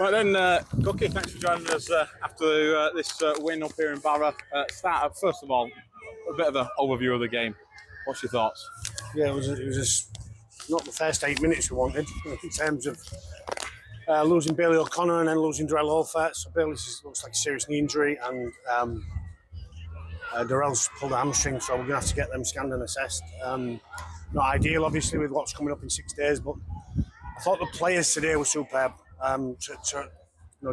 Right then, Cooke, thanks for joining us after this win up here in Barrow. First of all, a bit of an overview of the game. What's your thoughts? Yeah, it was just not the first 8 minutes we wanted in terms of losing Bailey O'Connor and then losing R11. So Bailey looks like a serious knee injury, and Darrell's pulled a hamstring, so we're going to have to get them scanned and assessed. Not ideal, obviously, with what's coming up in 6 days, but I thought the players today were superb.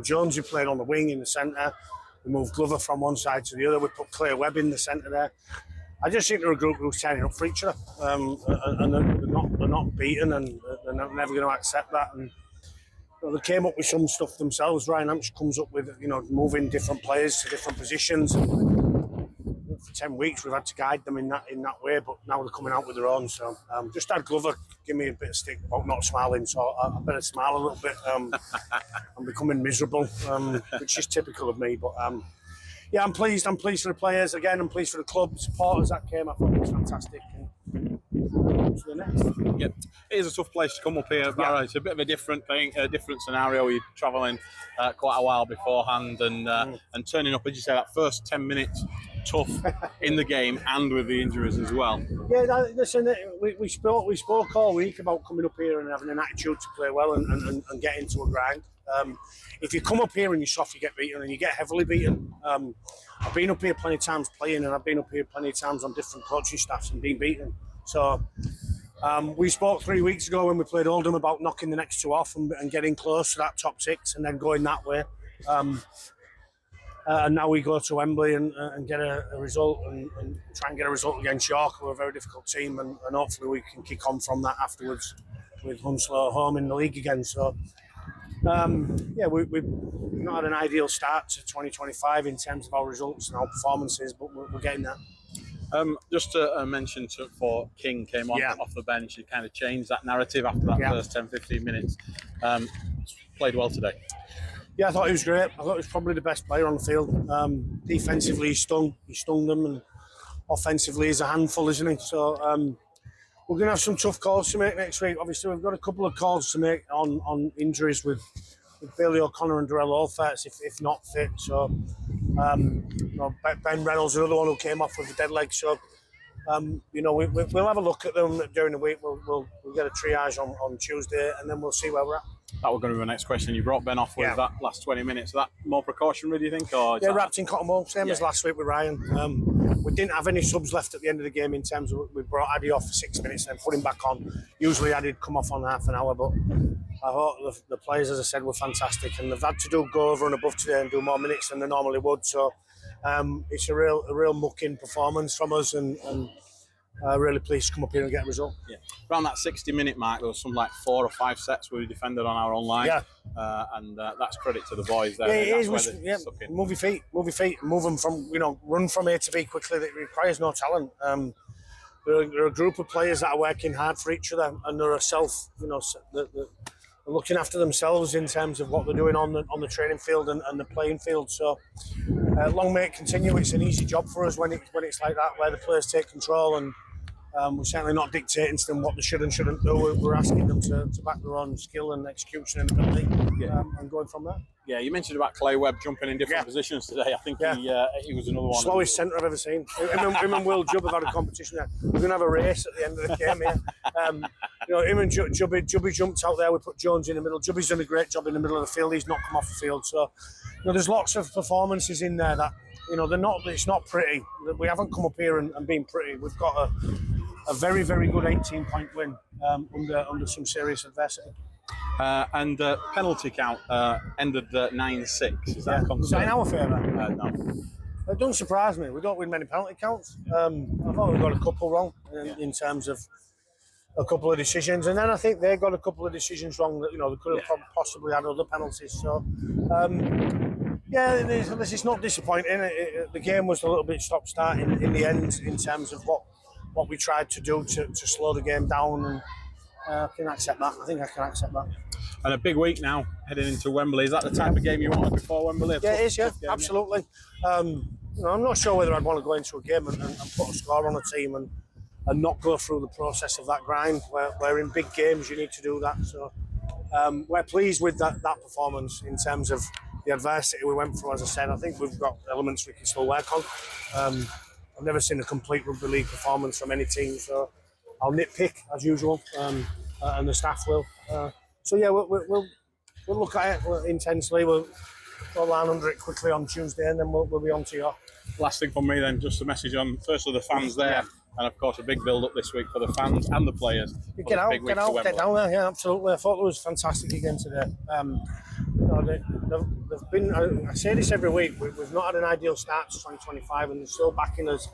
Jones, who played on the wing in the centre, we moved Glover from one side to the other. We put Claire Webb in the centre there. I just think they're a group who's turning up for each other, and they're not beaten, and they're never going to accept that. And they came up with some stuff themselves. Ryan Hampshire comes up with moving different players to different positions. For 10 weeks we've had to guide them in that way, but now they're coming out with their own. So just had Glover give me a bit of stick about not smiling, so I better smile a little bit. I'm becoming miserable, which is typical of me. But yeah, I'm pleased. I'm pleased for the players. Again, I'm pleased for the club, the supporters that came. I thought it was fantastic. And to the next. Yep, it is a tough place to come up here, Barrow. Yeah. It's a bit of a different thing, a different scenario. You're travelling quite a while beforehand, and turning up, as you say, that first 10 minutes tough in the game and with the injuries as well. Yeah, listen, we spoke all week about coming up here and having an attitude to play well and get into a grind. If you come up here and you're soft, you get beaten, and you get heavily beaten. I've been up here plenty of times playing, and I've been up here plenty of times on different coaching staffs and been beaten. So we spoke 3 weeks ago when we played Oldham about knocking the next two off and getting close to that top six and then going that way. And now we go to Wembley and get a result and try and get a result against York, who are a very difficult team, and hopefully we can kick on from that afterwards with Hounslow home in the league again. So yeah, we've not had an ideal start to 2025 in terms of our results and our performances, but we're getting there. Just to mention for King came on off the bench, he kind of changed that narrative after that first 10-15 minutes. Played well today. Yeah, I thought he was great. I thought he was probably the best player on the field. Defensively, he stung them, and offensively, he's a handful, isn't he? So we're going to have some tough calls to make next week. Obviously, we've got a couple of calls to make on injuries with Bailey O'Connor and Darrell Olferts if not fit. So Ben Reynolds, another one who came off with a dead leg. So we'll have a look at them during the week. We'll get a triage on Tuesday, and then we'll see where we're at. That was going to be my next question. You brought Ben off with that last 20 minutes. Is that more precautionary, do you think? Or wrapped in cotton wool, same as last week with Ryan. We didn't have any subs left at the end of the game in terms of we brought Addy off for 6 minutes and then put him back on. Usually Addy'd come off on half an hour, but I thought the players, as I said, were fantastic, and they've had to go over and above today and do more minutes than they normally would. So it's a real mucking performance from us, and really pleased to come up here and get a result. Yeah. Around that 60-minute mark, there was some like 4 or 5 sets where we defended on our own line, and that's credit to the boys there. Yeah, it is. Move your feet, move them from run from A to B quickly. It requires no talent. They're a group of players that are working hard for each other, and they're they're looking after themselves in terms of what they're doing on the training field and the playing field. So long may it continue. It's an easy job for us when it's like that, where the players take control, and we're certainly not dictating to them what they should and shouldn't do. We're asking them to back their own skill and execution and ability, and going from there. Yeah, you mentioned about Clay Webb jumping in different positions today. I think he was another one. Slowest centre I've ever seen. Him and Will Jubb have had a competition there. We're going to have a race at the end of the game here. Him and Jubby jumped out there. We put Jones in the middle. Jubby's done a great job in the middle of the field. He's not come off the field. So, there's lots of performances in there that, it's not pretty. We haven't come up here and been pretty. We've got a very, very good 18-point win under some serious adversity. And penalty count ended 9-6. Is that a concern? Is that in our favour? No. It doesn't surprise me. We don't win many penalty counts. I thought we got a couple wrong in terms of a couple of decisions, and then I think they got a couple of decisions wrong that they could have possibly had other penalties. So this is not disappointing. The game was a little bit stop-start in the end in terms of what we tried to do to slow the game down, and I can accept that. I think I can accept that. And a big week now, heading into Wembley. Is that the type of game you wanted before Wembley? Yeah, it is, game, absolutely. I'm not sure whether I'd want to go into a game and put a score on a team and not go through the process of that grind, where in big games you need to do that. So we're pleased with that performance in terms of the adversity we went through. As I said, I think we've got elements we can still work on. I've never seen a complete rugby league performance from any team, so I'll nitpick as usual, and the staff will. So yeah, we'll look at it intensely. We'll land under it quickly on Tuesday, and then we'll be on to you. Last thing from me then, just a message on firstly the fans there, and of course a big build up this week for the fans and the players. Get down there. Yeah, absolutely. I thought it was fantastic again today. They've been. I say this every week. We've not had an ideal start to 2025, and they're still backing us.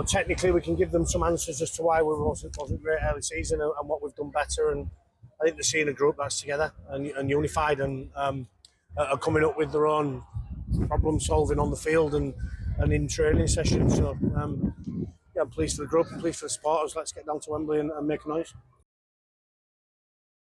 Technically, we can give them some answers as to why we wasn't great early season and what we've done better. And I think they're seeing a group that's together and unified and are coming up with their own problem solving on the field and in training sessions. So I'm pleased for the group and pleased for the supporters. Let's get down to Wembley and make a noise.